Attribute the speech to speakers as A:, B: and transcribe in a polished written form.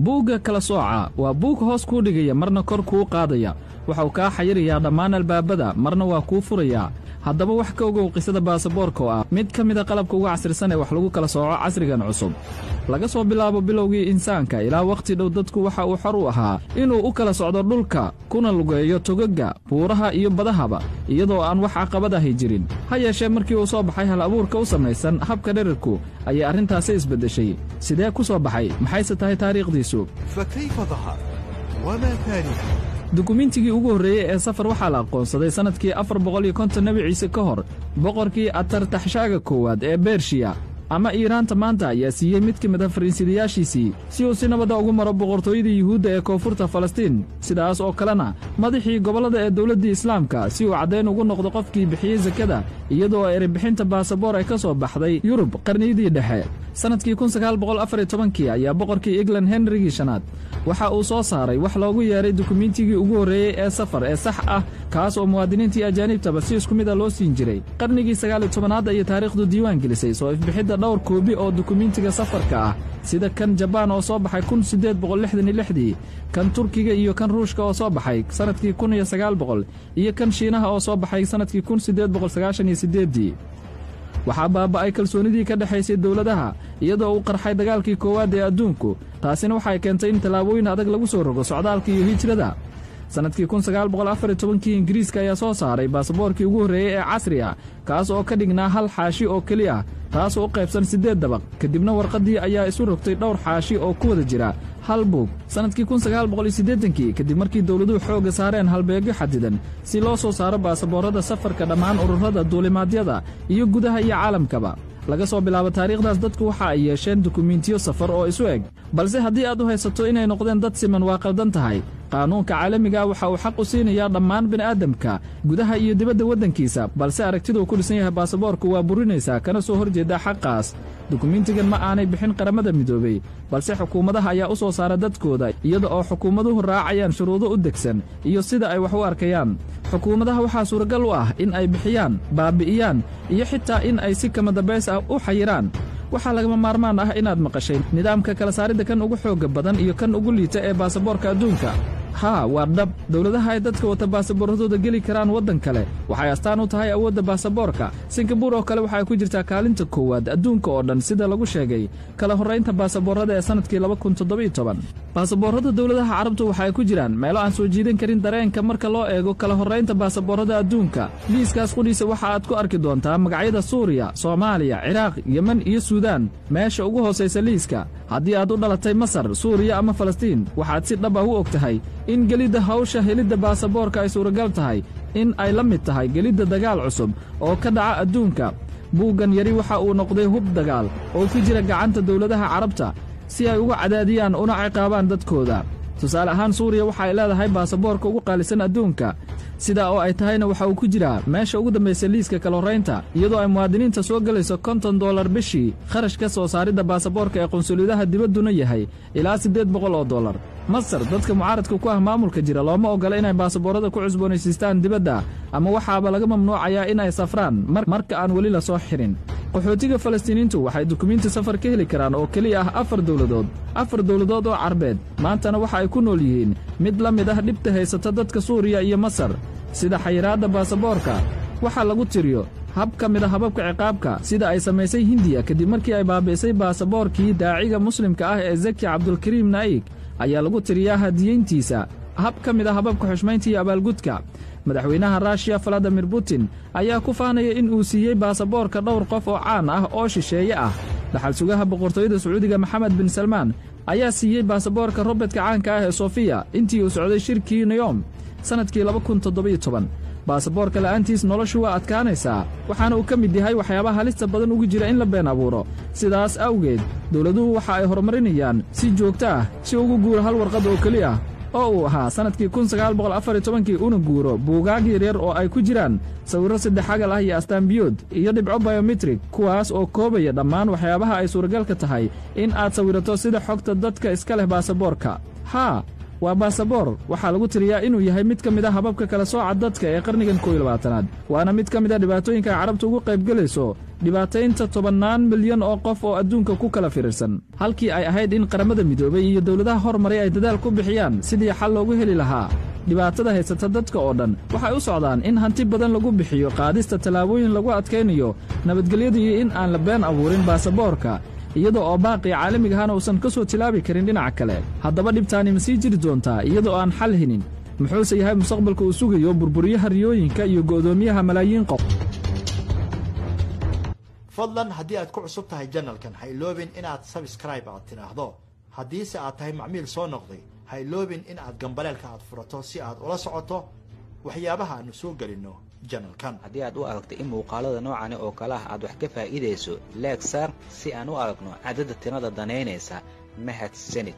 A: buugga kala sooca waa buug hoos kuu dhigaya marna kor kuu qaadaya waxa uu kaa xayirayaa dhammaan albaabada marna waa kuu furayaa haddaba wax ka ogow qisada baasaboorka oo ah mid ka mida qalabka ugu casrisan ee wax lagu kala sooco casrigan cusub laga soo bilaabo bilowgii insaanka ilaa wakhti dhow dadku waxa uu xor u ahaa inuu u kala socdo dhulka kuna lugeeyo togaga buuraha iyo badahaba iyadoo aan wax caqabad ahi jirin ha yeeshee markii uu soo baxay hal abuurka u samaysan habka dhererku ayay arrintaasi isbeddeshay sidee ku soo baxay maxayse tahay taariikhdiisu dukumiintigii ugu horreeyey ee safar waxaa la aqoonsaday sannadkii 450 nebi ciise ka hor boqorkii atartaxshaaga koowaad ee bershiya ama iiraanta maanta ayaa siiyey mid ka mid a fariinsidayaashiisii si uu si nabadda ugu maro boqortooyadii yuhuudda ee koonfurta falastiin sidaas oo kalena madaxii gobollada ee dawladdii islaamka si uu caddayn ugu noqdo qofkii bixiyey sakada iyadoo erebixinta baasaboor ay ka soo baxday yurub qarniyadii dhexe sannadkii 1914 ayaa boqorkii england henrigii shanaad waxa uu soo saaray wax loogu yeeray dukumiintigii ugu horreeyey ee safar ee sax ah kaas oo muwaadiniintii ajaanibtaba si isku mid a loo siin jiray qarnigii 19aad ayay taariikhdu diiwaan gelisay soo ifbixidda dhowr koobi oo dukumiintiga safarka ah sida kan jabaan oo soo baxay 1866 kan turkiga iyo kan ruushka oo soo baxay sannadkii 1900 iyo kan shiinaha oo soo baxay sannadkii 1898 waxaa baaba'ay kalsoonidii ka dhexaysay dawladaha iyadoo uu qarxay dagaalkii koowaad ee adduunku taasina waxay keentay in tallaabooyin adag lagu soo rogo socdaalka iyo hijrada sannadkii 1914 ingiriiska ayaa soo saaray baasaboorkii ugu horreeyey ee casri ah kaas oo ka dhignaa hal xaashi oo keliya taas oo u qaybsan 8 dabaq kadibna warqaddii ayaa isu rogtay dhowr xaashi oo ku wada jira hal buug sannadkii 1980 kadib markii dawladuhu xoogga saareen halbeegyo xadidan si loo soo saaro baasaboorrada safarka dhammaan ururada duulimaadyada iyo gudaha iyo caalamkaba laga soo bilaabo taariikhdaas dadku waxa ay yeesheen dukumiintiyo safar oo isu eg balse haddii aad u haysato inay noqdeen dad siman waa qaldan tahay qaanuunka caalamiga waxa uu xaq u siinayaa dhammaan bini'aadamka gudaha iyo dibadda waddankiisa balse aragtiduu ku dhisan yahay baasaboorku waa burinaysaa kana soo hor jeeddaa xaqaas dukumiintigan ma aanay bixin qaramada midoobey balse xukuumadaha ayaa u soo saara dadkooda iyada oo xukuumaduhu raacayaan shuruudo u degsan iyo sida ay wax u arkayaan xukuumadaha waxaa suuragal u ah in ay bixiyaan baabi'iyaan iyo xitaa in ay si kama dambays ah u xayiraan waxaa lagama maarmaan ah inaad maqashay nidaamka kala saaridda kan ugu xoogga badan iyo kan ugu liita ee baasaboorka adduunka haa waa dhab dawladaha ay dadka wata baasaboorradooda geli karaan waddan kale waxay astaan u tahay awoodda baasaboorka singabuur oo kale waxay ku jirtaa kaalinta koowaad adduunka oo dhan sida lagu sheegay kala horraynta baasaboorrada ee sannadkii 2017 baasaboorrada dawladaha carabtu waxay ku jiraan meelo aan soo jiidan karin dareenka marka loo eego kala horraynta baasaboorrada adduunka liiskaas qudhiisa waxa aad ku arki doontaa magacyada suuriya soomaaliya ciraaq yemen iyo suudaan meesha ugu hoosaysa liiska haddii aad u dhalatay masar suuriya ama falastiin waxaad si dhab ah u og tahay in gelidda hawsha helidda baasaboorka ay suuragal tahay in ay la mid tahay gelidda dagaal cusub oo ka dhaca adduunka buuggan yari waxa uu noqday hub dagaal oo ku jira gacanta dawladaha carabta si ay uga cadaadiyaan una ciqaabaan dadkooda tusaale ahaan suuriya waxa ay leedahay baasaboorka ugu qaalisan adduunka sidaa oo ay tahayna waxa uu ku jiraa meesha ugu dambaysa liiska kala horraynta iyadoo ay muwaadiniinta soo gelayso $50 bishii kharashka soo saaridda baasaboorka ee qunsuliyadaha dibadduna yahay ilaa $800 masar dadka mucaaradka ku ah maamulka jira looma oggola inay baasaboorrada ku cusboonaysiistaan dibadda ama waxaaba laga mamnuucayaa in ay safraan marka aan weli la soo xirin qaxootiga falastiiniintu waxay dukumiinti safar ka heli karaan oo keliya ah 4 dawladood oo carbeed maantana waxa ay ku nool yihiin mid la mid ah dhibta haysata dadka suuriya iyo masar sida xayiraadda baasaboorka waxaa lagu tiriyo hab ka mid a hababka ciqaabka sida ay samaysay hindiya kadib markii ay baabi'isay baasaboorkii daaciga muslimka ah ee zaki cabdulkariim naa'ig ayaa lagu tiriyaa hadiyayntiisa hab ka mid a hababka xushmaynta iyo abaalgudka madaxweynaha ruushiya valadimir putin ayaa ku faanaya in uu siiyey baasaboorka dhowr qof oo caan ah oo shisheeye ah dhaxal sugaha boqortooyada sacuudiga maxamed bin salmaan ayaa siiyey baasaboorka robertka caanka ah ee sofiya intii uu socday shirkii niyom sannadkii 2017 baasaboorka la'aantiis noloshu waa adkaanaysaa waxaana uu ka mid yahay waxyaabaha halista badan ugu jira in la been abuuro sidaas awgeed dawladuhu waxa ay horumarinayaan si joogto ah si ugu guuro hal warqad oo keli ah oo uu ahaa sannadkii 1914 una guuro buugaag yaryar oo ay ku jiraan sawirro saddexagal ah iyo astaambiyood iyo dhibco biometrik kuwaas oo koobaya dhammaan waxyaabaha ay suuragalka tahay in aad sawirato sida xogta dadka iska leh baasaboorka haa waa baasaboor waxaa lagu tiriyaa inuu yahay mid ka mid a hababka kala sooca dadka ee qarnigan 21aad waana mid ka mid a dhibaatooyinka ay carabtu ugu qaybgelayso dhibaataynta 10 milyan oo qof oo adduunka ku kala firirsan halkii ay ahayd in qaramada midoobay iyo dawladaha hormaray ay dadaal ku bixiyaan sidii xal loogu heli lahaa dhibaatada haysata dadka oo dhan waxay u socdaan in hanti badan lagu bixiyo qaadista tallaabooyin lagu adkaynayo nabadgelyada iyo in aan la been abuurin baasaboorka iyadoo oo baaqi caalamiga ahna uusan ka soo tilaabi karin dhinaca kale haddaba dhibtaani ma sii jiri doontaa iyadoo aan xal helin muxuuse yahay mustaqbalka uu sugayo burburiyaha riyooyinka iyo go'doomiyaha malaayiin qof
B: fadlan haddii aad ku cusub tahay janalkan ha iloobin inaad subscribe aad tidhaahdo haddiise aad tahay macmiil soo noqday ha iloobin in aad gambaleelka aad furato si aad ula socoto waxyaabaha aanu soo gelinno janalkan
C: haddii aad u aragto in muuqaalada noocani oo kale ah aad wax ka faa'iidayso leeg saar si aan u aragno cadadda tirada danaynaysa mahadsanid